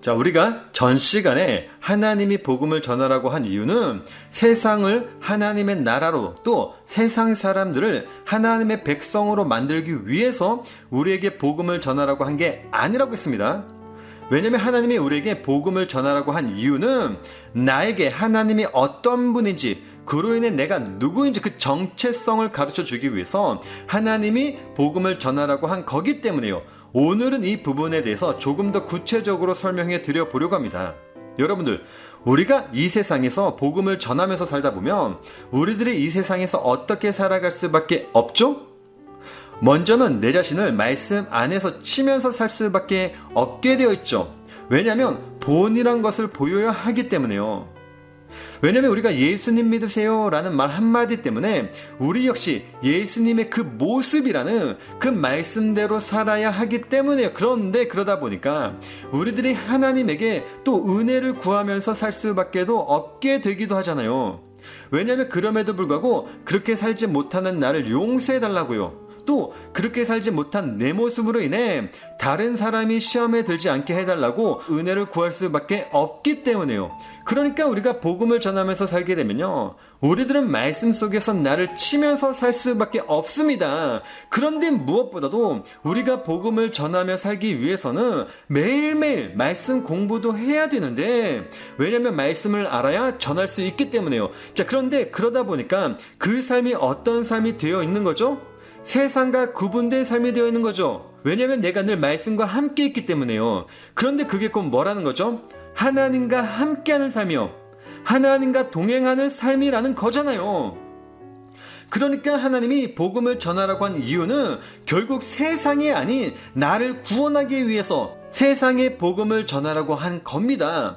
자, 우리가 전 시간에 하나님이 복음을 전하라고 한 이유는 세상을 하나님의 나라로 또 세상 사람들을 하나님의 백성으로 만들기 위해서 우리에게 복음을 전하라고 한 게 아니라고 했습니다. 왜냐하면 하나님이 우리에게 복음을 전하라고 한 이유는 나에게 하나님이 어떤 분인지 그로 인해 내가 누구인지 그 정체성을 가르쳐 주기 위해서 하나님이 복음을 전하라고 한 거기 때문에요. 오늘은 이 부분에 대해서 조금 더 구체적으로 설명해 드려 보려고 합니다. 여러분들, 우리가 이 세상에서 복음을 전하면서 살다 보면 우리들이 이 세상에서 어떻게 살아갈 수밖에 없죠? 먼저는 내 자신을 말씀 안에서 치면서 살 수밖에 없게 되어 있죠. 왜냐하면 본이란 것을 보여야 하기 때문에요. 왜냐하면 우리가 예수님 믿으세요 라는 말 한마디 때문에 우리 역시 예수님의 그 모습이라는 그 말씀대로 살아야 하기 때문에요. 그런데 그러다 보니까 우리들이 하나님에게 또 은혜를 구하면서 살 수밖에도 없게 되기도 하잖아요. 왜냐하면 그럼에도 불구하고 그렇게 살지 못하는 나를 용서해 달라고요. 또 그렇게 살지 못한 내 모습으로 인해 다른 사람이 시험에 들지 않게 해달라고 은혜를 구할 수밖에 없기 때문에요. 그러니까 우리가 복음을 전하면서 살게 되면요, 우리들은 말씀 속에서 나를 치면서 살 수밖에 없습니다. 그런데 무엇보다도 우리가 복음을 전하며 살기 위해서는 매일매일 말씀 공부도 해야 되는데, 왜냐하면 말씀을 알아야 전할 수 있기 때문에요. 자, 그런데 그러다 보니까 그 삶이 어떤 삶이 되어 있는 거죠? 세상과 구분된 삶이 되어 있는 거죠. 왜냐하면 내가 늘 말씀과 함께 있기 때문에요. 그런데 그게 꼭 뭐라는 거죠? 하나님과 함께하는 삶이요. 하나님과 동행하는 삶이라는 거잖아요. 그러니까 하나님이 복음을 전하라고 한 이유는 결국 세상이 아닌 나를 구원하기 위해서 세상에 복음을 전하라고 한 겁니다.